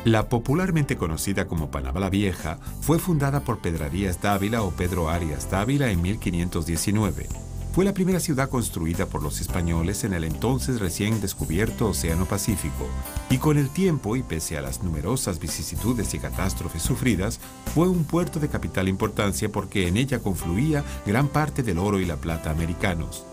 La popularmente conocida como Panamá la Vieja fue fundada por Pedrarías Dávila o Pedro Arias Dávila en 1519. Fue la primera ciudad construida por los españoles en el entonces recién descubierto Océano Pacífico, y con el tiempo y pese a las numerosas vicisitudes y catástrofes sufridas, fue un puerto de capital importancia porque en ella confluía gran parte del oro y la plata americanos.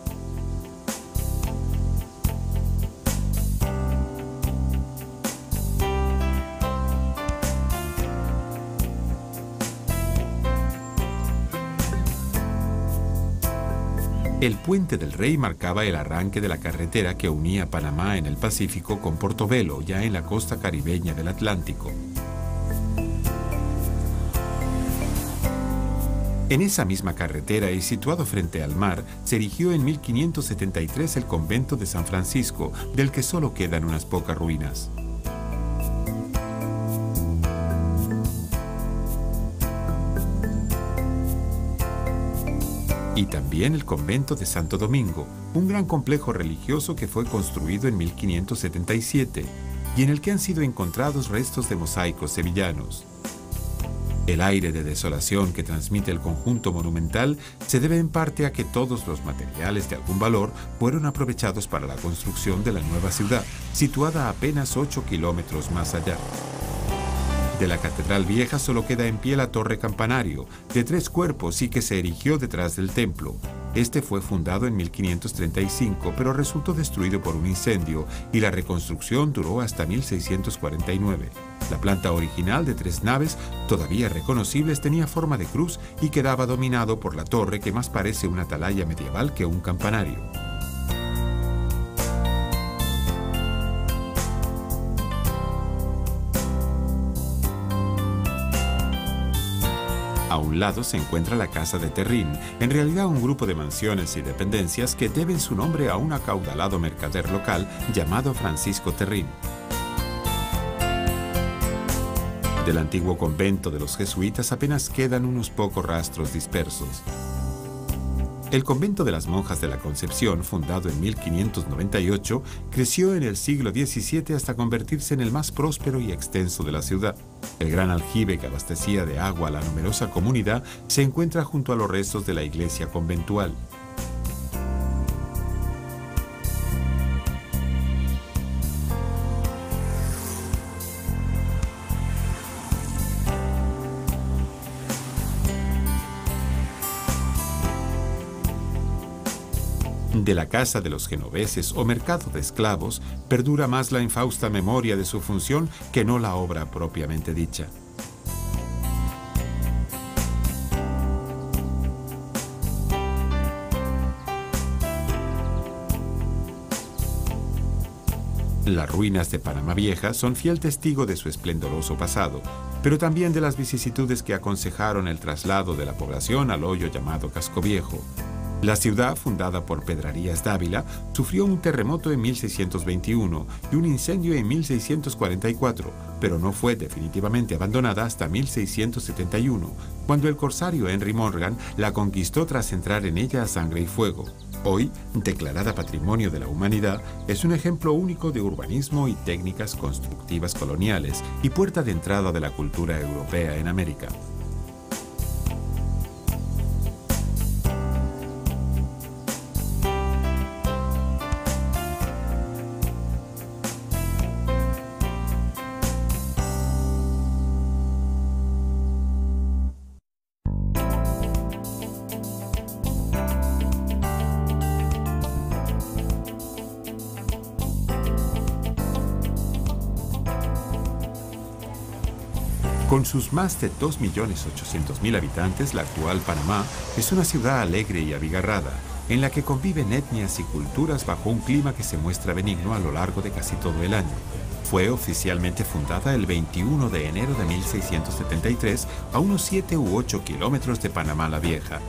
El Puente del Rey marcaba el arranque de la carretera que unía Panamá en el Pacífico con Portobelo, ya en la costa caribeña del Atlántico. En esa misma carretera y situado frente al mar, se erigió en 1573 el convento de San Francisco, del que solo quedan unas pocas ruinas. Y también el convento de Santo Domingo, un gran complejo religioso que fue construido en 1577 y en el que han sido encontrados restos de mosaicos sevillanos. El aire de desolación que transmite el conjunto monumental se debe en parte a que todos los materiales de algún valor fueron aprovechados para la construcción de la nueva ciudad, situada a apenas 8 kilómetros más allá. De la Catedral Vieja solo queda en pie la torre campanario, de 3 cuerpos y que se erigió detrás del templo. Este fue fundado en 1535, pero resultó destruido por un incendio y la reconstrucción duró hasta 1649. La planta original de 3 naves, todavía reconocibles, tenía forma de cruz y quedaba dominado por la torre que más parece una atalaya medieval que un campanario. A un lado se encuentra la Casa de Terrín, en realidad un grupo de mansiones y dependencias que deben su nombre a un acaudalado mercader local llamado Francisco Terrín. Del antiguo convento de los jesuitas apenas quedan unos pocos rastros dispersos. El convento de las monjas de la Concepción, fundado en 1598, creció en el siglo XVII hasta convertirse en el más próspero y extenso de la ciudad. El gran aljibe que abastecía de agua a la numerosa comunidad se encuentra junto a los restos de la iglesia conventual. De la casa de los genoveses o mercado de esclavos, perdura más la infausta memoria de su función que no la obra propiamente dicha. Las ruinas de Panamá Vieja son fiel testigo de su esplendoroso pasado, pero también de las vicisitudes que aconsejaron el traslado de la población al hoyo llamado Casco Viejo. La ciudad, fundada por Pedrarías Dávila, sufrió un terremoto en 1621 y un incendio en 1644, pero no fue definitivamente abandonada hasta 1671, cuando el corsario Henry Morgan la conquistó tras entrar en ella a sangre y fuego. Hoy, declarada Patrimonio de la Humanidad, es un ejemplo único de urbanismo y técnicas constructivas coloniales y puerta de entrada de la cultura europea en América. Con sus más de 2.800.000 habitantes, la actual Panamá es una ciudad alegre y abigarrada, en la que conviven etnias y culturas bajo un clima que se muestra benigno a lo largo de casi todo el año. Fue oficialmente fundada el 21 de enero de 1673 a unos 7 u 8 kilómetros de Panamá la Vieja.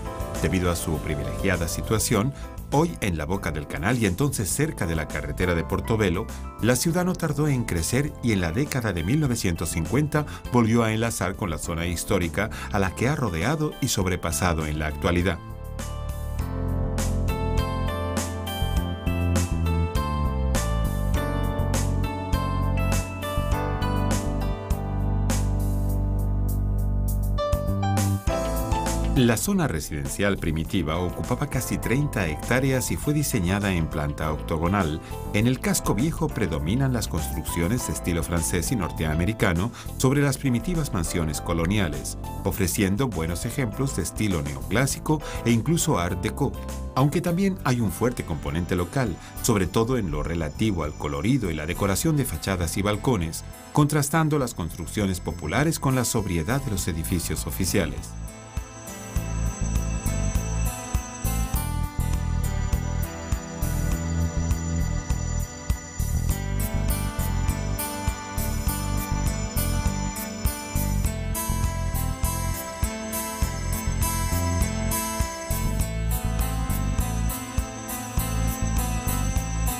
Debido a su privilegiada situación, hoy en la boca del canal y entonces cerca de la carretera de Portobelo, la ciudad no tardó en crecer y en la década de 1950 volvió a enlazar con la zona histórica a la que ha rodeado y sobrepasado en la actualidad. La zona residencial primitiva ocupaba casi 30 hectáreas y fue diseñada en planta octogonal. En el casco viejo predominan las construcciones de estilo francés y norteamericano sobre las primitivas mansiones coloniales, ofreciendo buenos ejemplos de estilo neoclásico e incluso art déco, aunque también hay un fuerte componente local, sobre todo en lo relativo al colorido y la decoración de fachadas y balcones, contrastando las construcciones populares con la sobriedad de los edificios oficiales.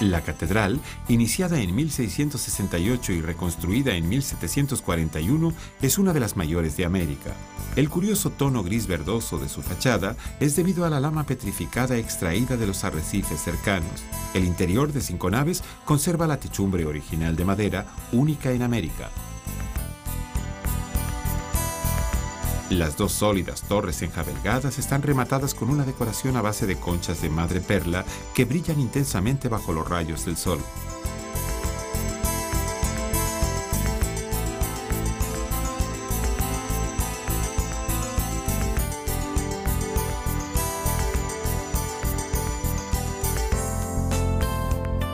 La catedral, iniciada en 1668 y reconstruida en 1741, es una de las mayores de América. El curioso tono gris verdoso de su fachada es debido a la lama petrificada extraída de los arrecifes cercanos. El interior, de 5 naves, conserva la techumbre original de madera, única en América. Las dos sólidas torres enjabelgadas están rematadas con una decoración a base de conchas de madreperla que brillan intensamente bajo los rayos del sol.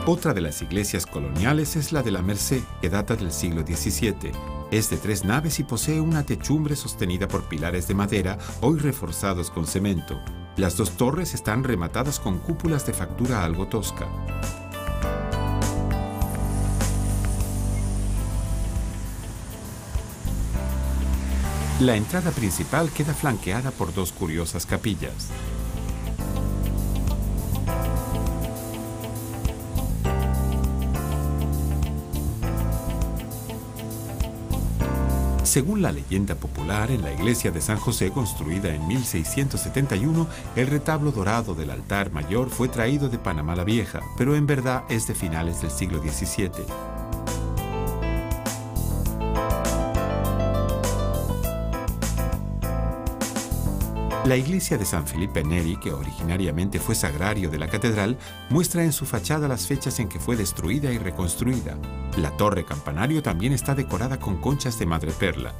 Otra de las iglesias coloniales es la de la Merced, que data del siglo XVII. Es de 3 naves y posee una techumbre sostenida por pilares de madera, hoy reforzados con cemento. Las dos torres están rematadas con cúpulas de factura algo tosca. La entrada principal queda flanqueada por 2 curiosas capillas. Según la leyenda popular, en la iglesia de San José, construida en 1671, el retablo dorado del altar mayor fue traído de Panamá la Vieja, pero en verdad es de finales del siglo XVII. La iglesia de San Felipe Neri, que originariamente fue sagrario de la catedral, muestra en su fachada las fechas en que fue destruida y reconstruida. La torre campanario también está decorada con conchas de madreperla.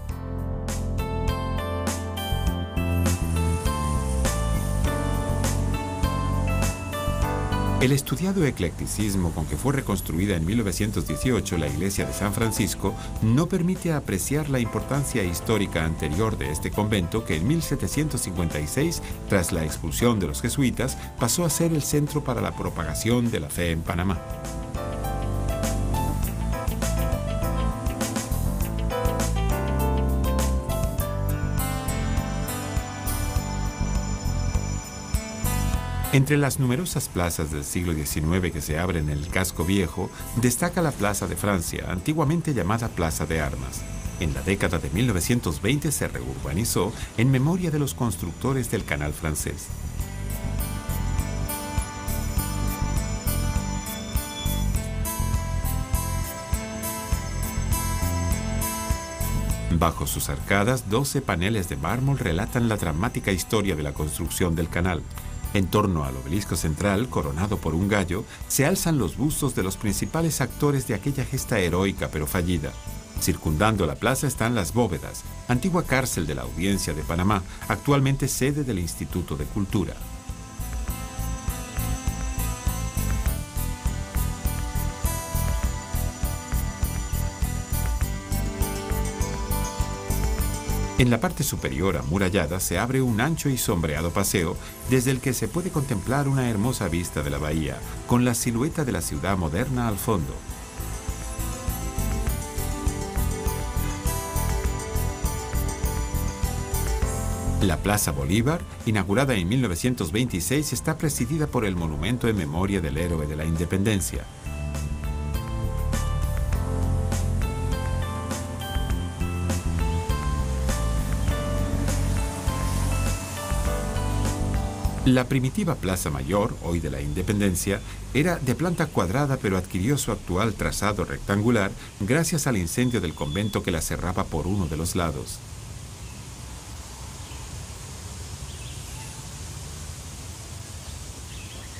El estudiado eclecticismo con que fue reconstruida en 1918 la iglesia de San Francisco no permite apreciar la importancia histórica anterior de este convento que en 1756, tras la expulsión de los jesuitas, pasó a ser el centro para la propagación de la fe en Panamá. Entre las numerosas plazas del siglo XIX que se abren en el casco viejo, destaca la Plaza de Francia, antiguamente llamada Plaza de Armas. En la década de 1920 se reurbanizó en memoria de los constructores del Canal francés. Bajo sus arcadas, 12 paneles de mármol relatan la dramática historia de la construcción del canal. En torno al obelisco central, coronado por un gallo, se alzan los bustos de los principales actores de aquella gesta heroica pero fallida. Circundando la plaza están las bóvedas, antigua cárcel de la Audiencia de Panamá, actualmente sede del Instituto de Cultura. En la parte superior amurallada se abre un ancho y sombreado paseo desde el que se puede contemplar una hermosa vista de la bahía, con la silueta de la ciudad moderna al fondo. La Plaza Bolívar, inaugurada en 1926, está presidida por el monumento en memoria del héroe de la Independencia. La primitiva Plaza Mayor, hoy de la Independencia, era de planta cuadrada pero adquirió su actual trazado rectangular gracias al incendio del convento que la cerraba por uno de los lados.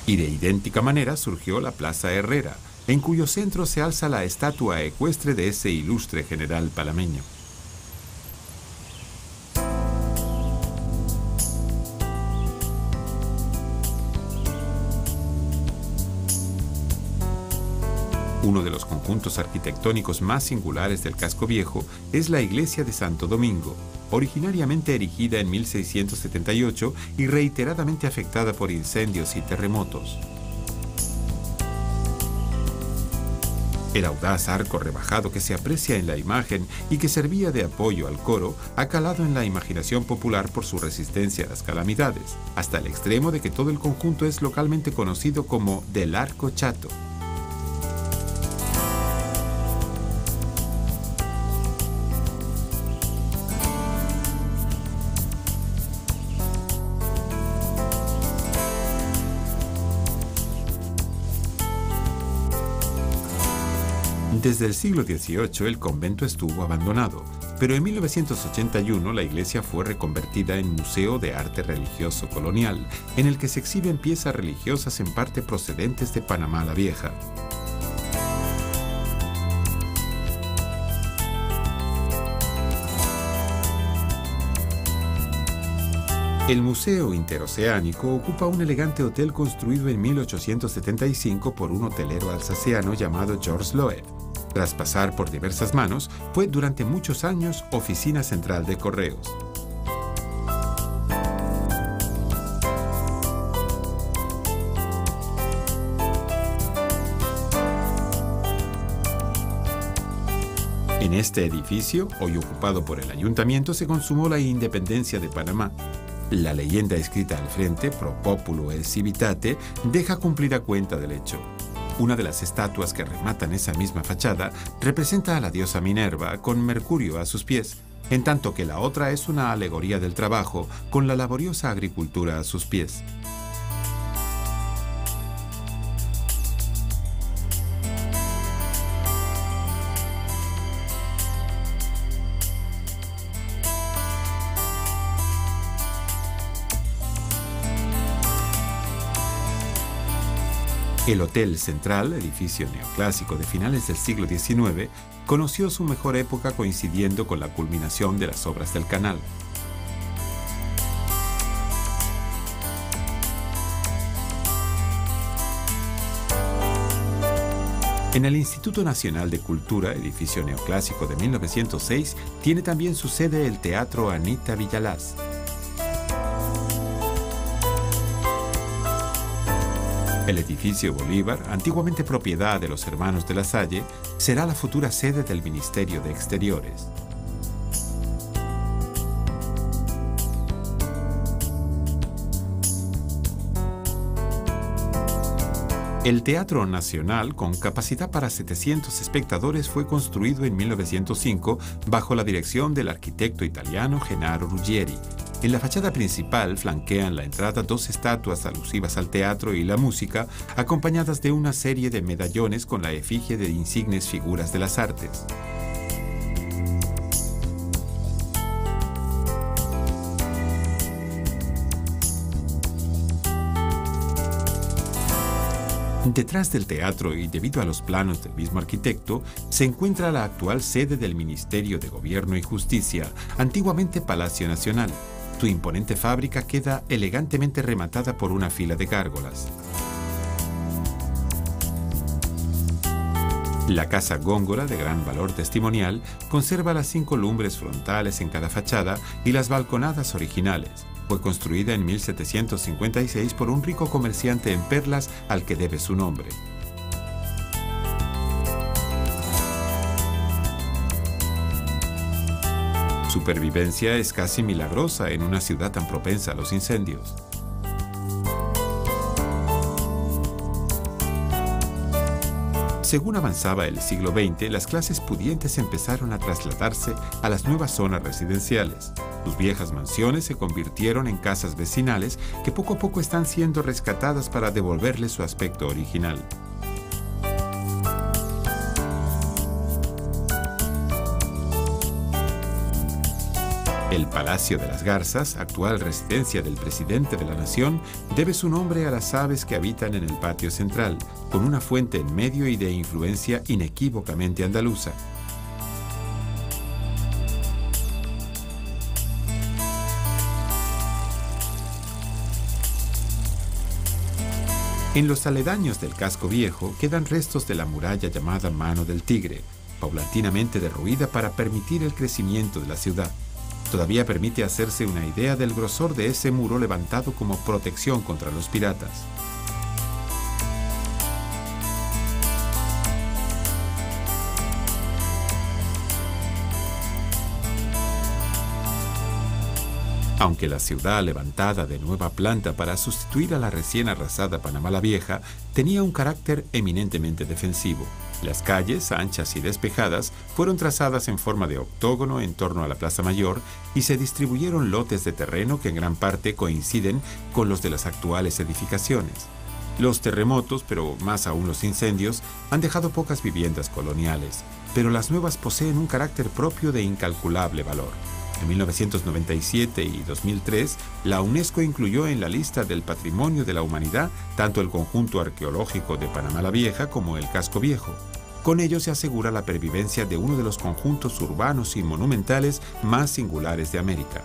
Y de idéntica manera surgió la Plaza Herrera, en cuyo centro se alza la estatua ecuestre de ese ilustre general panameño. Uno de los conjuntos arquitectónicos más singulares del casco viejo es la iglesia de Santo Domingo, originariamente erigida en 1678 y reiteradamente afectada por incendios y terremotos. El audaz arco rebajado que se aprecia en la imagen y que servía de apoyo al coro ha calado en la imaginación popular por su resistencia a las calamidades, hasta el extremo de que todo el conjunto es localmente conocido como del Arco Chato. Desde el siglo XVIII el convento estuvo abandonado, pero en 1981 la iglesia fue reconvertida en Museo de Arte Religioso Colonial, en el que se exhiben piezas religiosas en parte procedentes de Panamá la Vieja. El Museo Interoceánico ocupa un elegante hotel construido en 1875 por un hotelero alsaciano llamado George Loeb. Tras pasar por diversas manos, fue durante muchos años oficina central de correos. En este edificio, hoy ocupado por el ayuntamiento, se consumó la independencia de Panamá. La leyenda escrita al frente, Pro Populo et Civitate, deja cumplida cuenta del hecho. Una de las estatuas que rematan esa misma fachada representa a la diosa Minerva con Mercurio a sus pies, en tanto que la otra es una alegoría del trabajo con la laboriosa agricultura a sus pies. El Hotel Central, edificio neoclásico de finales del siglo XIX, conoció su mejor época coincidiendo con la culminación de las obras del canal. En el Instituto Nacional de Cultura, edificio neoclásico de 1906, tiene también su sede el Teatro Anita Villalaz. El edificio Bolívar, antiguamente propiedad de los hermanos de la Salle, será la futura sede del Ministerio de Exteriores. El Teatro Nacional, con capacidad para 700 espectadores, fue construido en 1905 bajo la dirección del arquitecto italiano Gennaro Ruggieri. En la fachada principal flanquean la entrada dos estatuas alusivas al teatro y la música, acompañadas de una serie de medallones con la efigie de insignes figuras de las artes. Detrás del teatro y debido a los planos del mismo arquitecto, se encuentra la actual sede del Ministerio de Gobierno y Justicia, antiguamente Palacio Nacional. Su imponente fábrica queda elegantemente rematada por una fila de gárgolas. La Casa Góngora, de gran valor testimonial, conserva las 5 lumbres frontales en cada fachada y las balconadas originales. Fue construida en 1756 por un rico comerciante en perlas al que debe su nombre. Su supervivencia es casi milagrosa en una ciudad tan propensa a los incendios. Según avanzaba el siglo XX, las clases pudientes empezaron a trasladarse a las nuevas zonas residenciales. Sus viejas mansiones se convirtieron en casas vecinales que poco a poco están siendo rescatadas para devolverles su aspecto original. El Palacio de las Garzas, actual residencia del presidente de la nación, debe su nombre a las aves que habitan en el patio central, con una fuente en medio y de influencia inequívocamente andaluza. En los aledaños del casco viejo quedan restos de la muralla llamada Mano del Tigre, paulatinamente derruida para permitir el crecimiento de la ciudad. Todavía permite hacerse una idea del grosor de ese muro levantado como protección contra los piratas. Aunque la ciudad levantada de nueva planta para sustituir a la recién arrasada Panamá la Vieja tenía un carácter eminentemente defensivo. Las calles, anchas y despejadas, fueron trazadas en forma de octógono en torno a la Plaza Mayor y se distribuyeron lotes de terreno que en gran parte coinciden con los de las actuales edificaciones. Los terremotos, pero más aún los incendios, han dejado pocas viviendas coloniales, pero las nuevas poseen un carácter propio de incalculable valor. En 1997 y 2003, la UNESCO incluyó en la lista del Patrimonio de la Humanidad tanto el conjunto arqueológico de Panamá la Vieja como el Casco Viejo. Con ello se asegura la pervivencia de uno de los conjuntos urbanos y monumentales más singulares de América.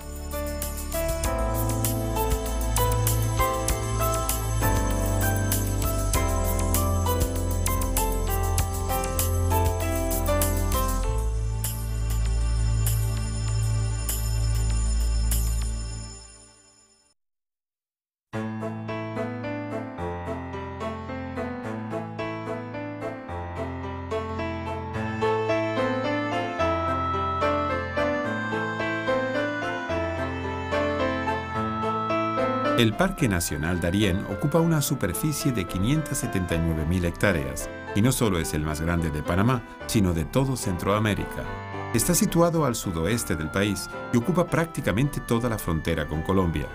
El Parque Nacional Darién ocupa una superficie de 579.000 hectáreas y no solo es el más grande de Panamá, sino de todo Centroamérica. Está situado al sudoeste del país y ocupa prácticamente toda la frontera con Colombia.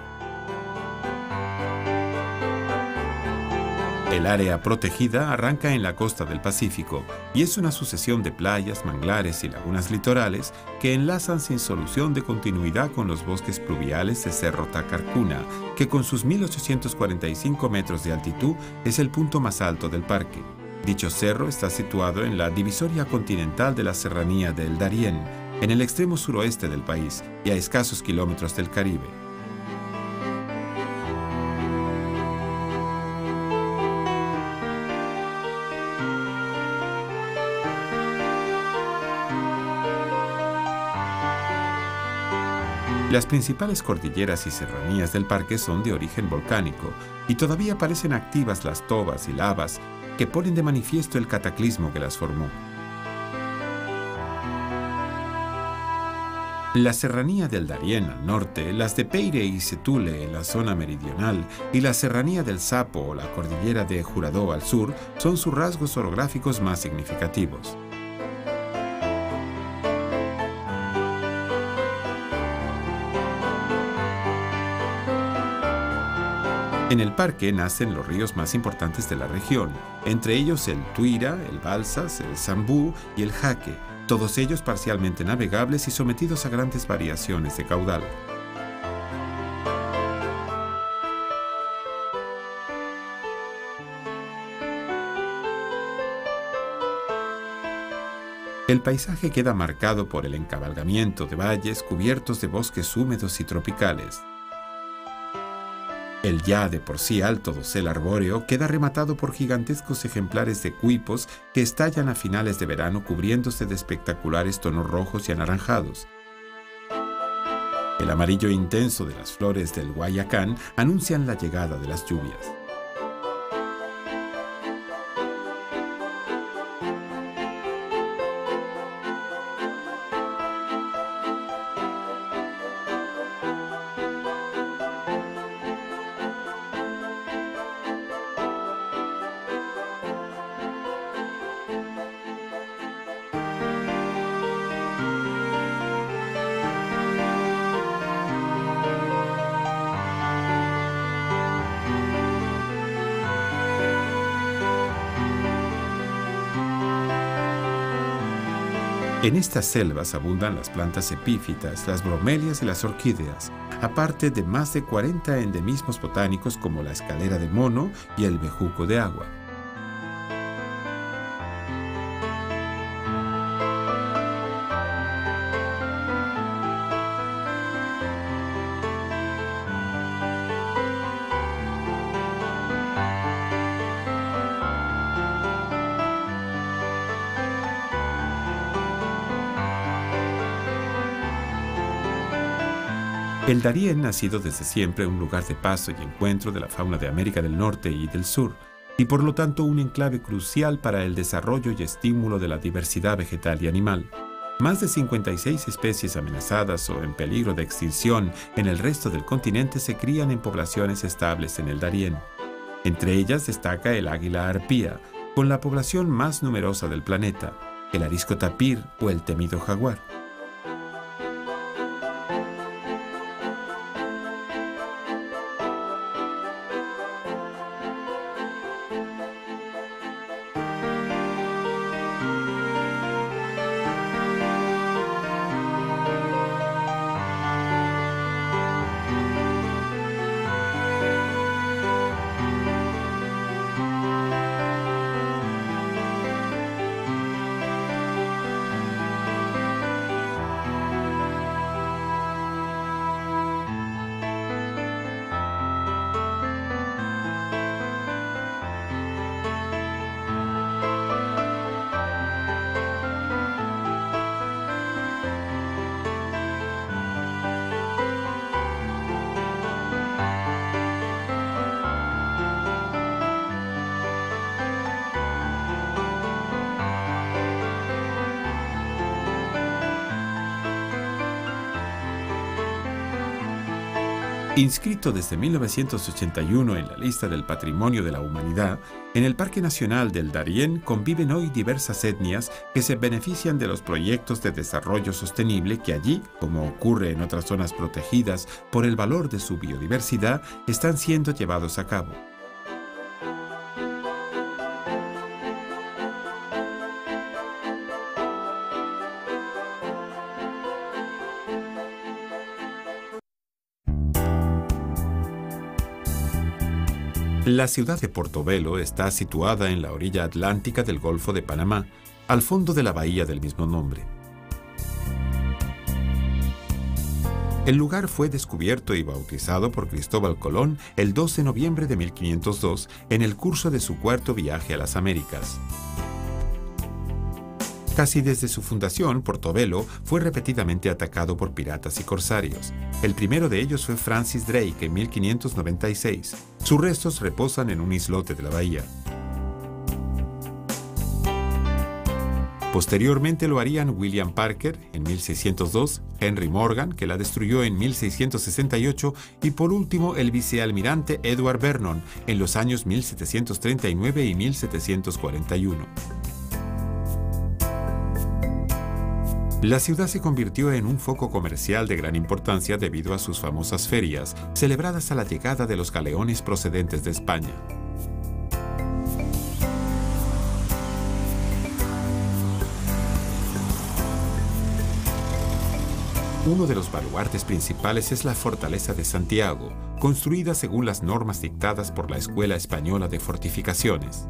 El área protegida arranca en la costa del Pacífico y es una sucesión de playas, manglares y lagunas litorales que enlazan sin solución de continuidad con los bosques pluviales de Cerro Tacarcuna, que con sus 1.845 metros de altitud es el punto más alto del parque. Dicho cerro está situado en la divisoria continental de la serranía del Darién, en el extremo suroeste del país y a escasos kilómetros del Caribe. Las principales cordilleras y serranías del parque son de origen volcánico y todavía parecen activas las tobas y lavas que ponen de manifiesto el cataclismo que las formó. La serranía del Darién al norte, las de Peire y Setule en la zona meridional y la serranía del Sapo o la cordillera de Juradó al sur son sus rasgos orográficos más significativos. En el parque nacen los ríos más importantes de la región, entre ellos el Tuira, el Balsas, el Zambú y el Jaque, todos ellos parcialmente navegables y sometidos a grandes variaciones de caudal. El paisaje queda marcado por el encabalgamiento de valles cubiertos de bosques húmedos y tropicales. El ya de por sí alto dosel arbóreo queda rematado por gigantescos ejemplares de cuipos que estallan a finales de verano cubriéndose de espectaculares tonos rojos y anaranjados. El amarillo intenso de las flores del Guayacán anuncian la llegada de las lluvias. En estas selvas abundan las plantas epífitas, las bromelias y las orquídeas, aparte de más de 40 endemismos botánicos como la escalera de mono y el bejuco de agua. El Darién ha sido desde siempre un lugar de paso y encuentro de la fauna de América del Norte y del Sur, y por lo tanto un enclave crucial para el desarrollo y estímulo de la diversidad vegetal y animal. Más de 56 especies amenazadas o en peligro de extinción en el resto del continente se crían en poblaciones estables en el Darién. Entre ellas destaca el águila arpía, con la población más numerosa del planeta, el arisco tapir o el temido jaguar. Inscrito desde 1981 en la lista del Patrimonio de la Humanidad, en el Parque Nacional del Darién conviven hoy diversas etnias que se benefician de los proyectos de desarrollo sostenible que allí, como ocurre en otras zonas protegidas por el valor de su biodiversidad, están siendo llevados a cabo. La ciudad de Portobelo está situada en la orilla atlántica del Golfo de Panamá, al fondo de la bahía del mismo nombre. El lugar fue descubierto y bautizado por Cristóbal Colón el 2 de noviembre de 1502 en el curso de su cuarto viaje a las Américas. Casi desde su fundación, Portobelo fue repetidamente atacado por piratas y corsarios. El primero de ellos fue Francis Drake en 1596. Sus restos reposan en un islote de la bahía. Posteriormente lo harían William Parker en 1602, Henry Morgan, que la destruyó en 1668, y por último el vicealmirante Edward Vernon en los años 1739 y 1741. La ciudad se convirtió en un foco comercial de gran importancia debido a sus famosas ferias, celebradas a la llegada de los galeones procedentes de España. Uno de los baluartes principales es la Fortaleza de Santiago, construida según las normas dictadas por la Escuela Española de Fortificaciones.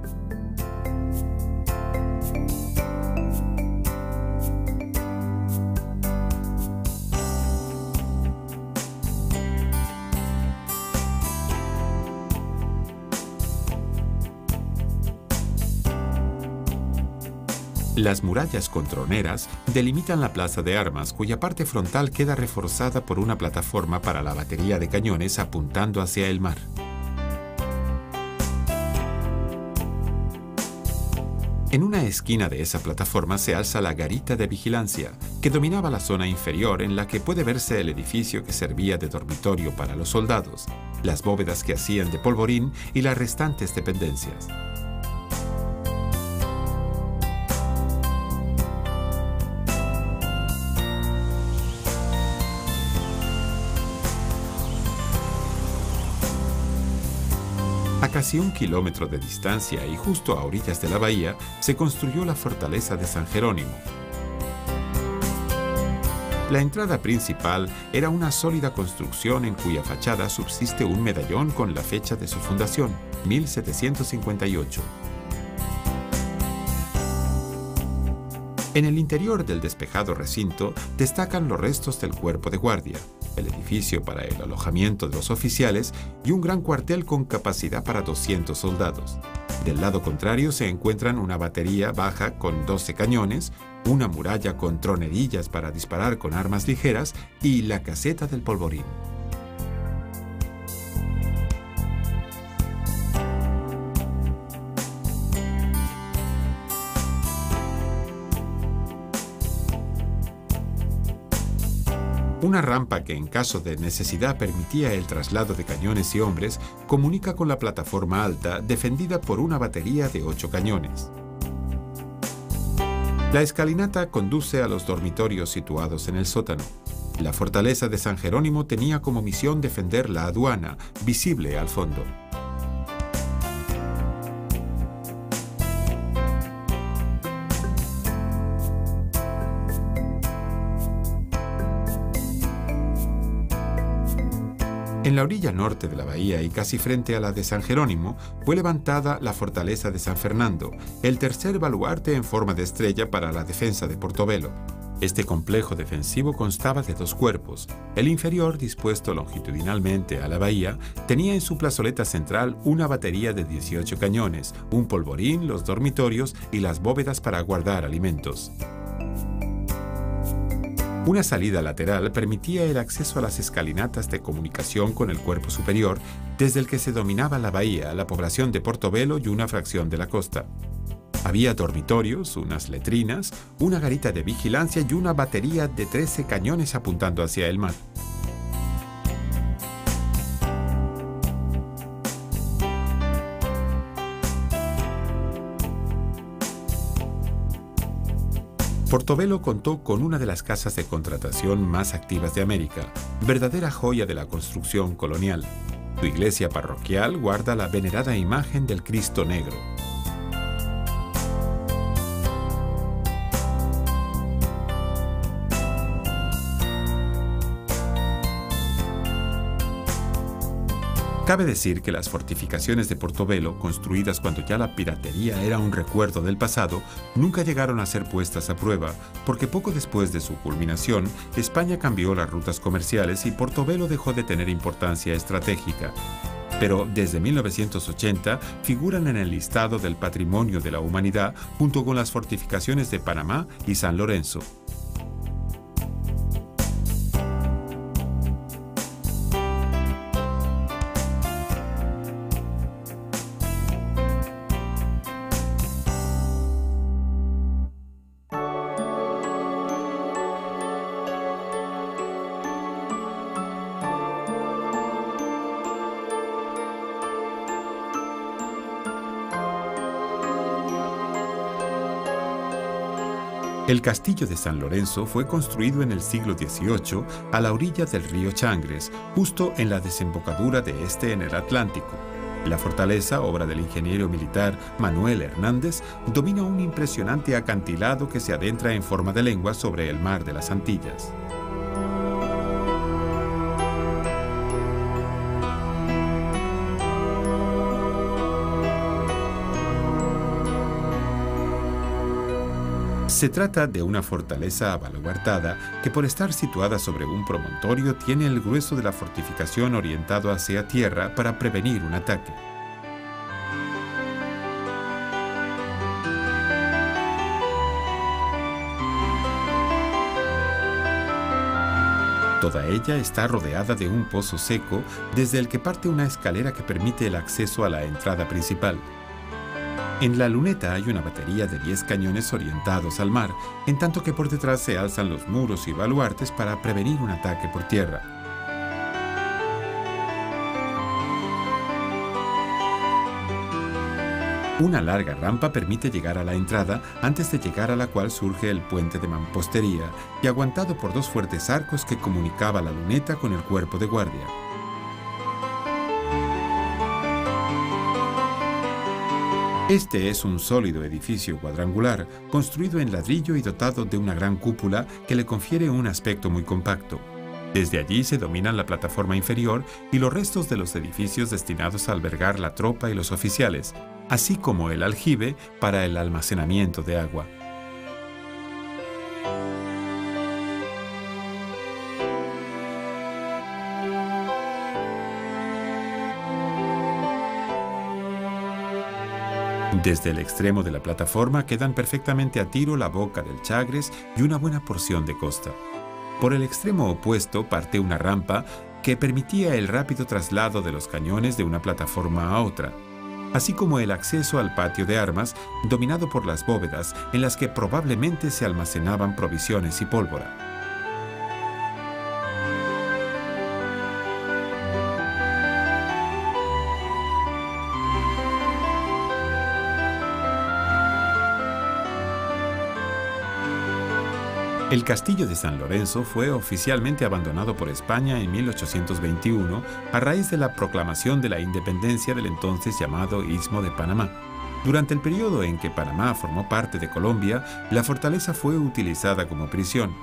Las murallas con troneras delimitan la plaza de armas, cuya parte frontal queda reforzada por una plataforma para la batería de cañones apuntando hacia el mar. En una esquina de esa plataforma se alza la garita de vigilancia, que dominaba la zona inferior en la que puede verse el edificio que servía de dormitorio para los soldados, las bóvedas que hacían de polvorín y las restantes dependencias. A casi 1 kilómetro de distancia y justo a orillas de la bahía, se construyó la fortaleza de San Jerónimo. La entrada principal era una sólida construcción en cuya fachada subsiste un medallón con la fecha de su fundación, 1758. En el interior del despejado recinto destacan los restos del cuerpo de guardia, el edificio para el alojamiento de los oficiales y un gran cuartel con capacidad para 200 soldados. Del lado contrario se encuentran una batería baja con 12 cañones, una muralla con tronerillas para disparar con armas ligeras y la caseta del polvorín. Una rampa que en caso de necesidad permitía el traslado de cañones y hombres comunica con la plataforma alta defendida por una batería de 8 cañones. La escalinata conduce a los dormitorios situados en el sótano. La fortaleza de San Jerónimo tenía como misión defender la aduana, visible al fondo. En la orilla norte de la bahía y casi frente a la de San Jerónimo, fue levantada la fortaleza de San Fernando, el tercer baluarte en forma de estrella para la defensa de Portobelo. Este complejo defensivo constaba de 2 cuerpos. El inferior, dispuesto longitudinalmente a la bahía, tenía en su plazoleta central una batería de 18 cañones, un polvorín, los dormitorios y las bóvedas para guardar alimentos. Una salida lateral permitía el acceso a las escalinatas de comunicación con el cuerpo superior, desde el que se dominaba la bahía, la población de Portobelo y una fracción de la costa. Había dormitorios, unas letrinas, una garita de vigilancia y una batería de 13 cañones apuntando hacia el mar. Portobelo contó con una de las casas de contratación más activas de América, verdadera joya de la construcción colonial. Su iglesia parroquial guarda la venerada imagen del Cristo Negro. Cabe decir que las fortificaciones de Portobelo, construidas cuando ya la piratería era un recuerdo del pasado, nunca llegaron a ser puestas a prueba, porque poco después de su culminación, España cambió las rutas comerciales y Portobelo dejó de tener importancia estratégica. Pero desde 1980 figuran en el listado del Patrimonio de la Humanidad junto con las fortificaciones de Panamá y San Lorenzo. El castillo de San Lorenzo fue construido en el siglo XVIII a la orilla del río Changres, justo en la desembocadura de este en el Atlántico. La fortaleza, obra del ingeniero militar Manuel Hernández, domina un impresionante acantilado que se adentra en forma de lengua sobre el mar de las Antillas. Se trata de una fortaleza abaluartada que por estar situada sobre un promontorio tiene el grueso de la fortificación orientado hacia tierra para prevenir un ataque. Toda ella está rodeada de un pozo seco desde el que parte una escalera que permite el acceso a la entrada principal. En la luneta hay una batería de 10 cañones orientados al mar, en tanto que por detrás se alzan los muros y baluartes para prevenir un ataque por tierra. Una larga rampa permite llegar a la entrada, antes de llegar a la cual surge el puente de mampostería y aguantado por 2 fuertes arcos que comunicaba la luneta con el cuerpo de guardia. Este es un sólido edificio cuadrangular, construido en ladrillo y dotado de una gran cúpula que le confiere un aspecto muy compacto. Desde allí se dominan la plataforma inferior y los restos de los edificios destinados a albergar la tropa y los oficiales, así como el aljibe para el almacenamiento de agua. Desde el extremo de la plataforma quedan perfectamente a tiro la boca del Chagres y una buena porción de costa. Por el extremo opuesto parte una rampa que permitía el rápido traslado de los cañones de una plataforma a otra, así como el acceso al patio de armas, dominado por las bóvedas en las que probablemente se almacenaban provisiones y pólvora. El castillo de San Lorenzo fue oficialmente abandonado por España en 1821 a raíz de la proclamación de la independencia del entonces llamado Istmo de Panamá. Durante el periodo en que Panamá formó parte de Colombia, la fortaleza fue utilizada como prisión.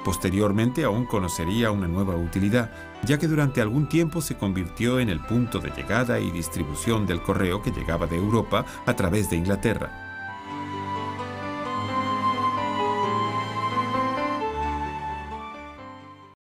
Posteriormente aún conocería una nueva utilidad, ya que durante algún tiempo se convirtió en el punto de llegada y distribución del correo que llegaba de Europa a través de Inglaterra.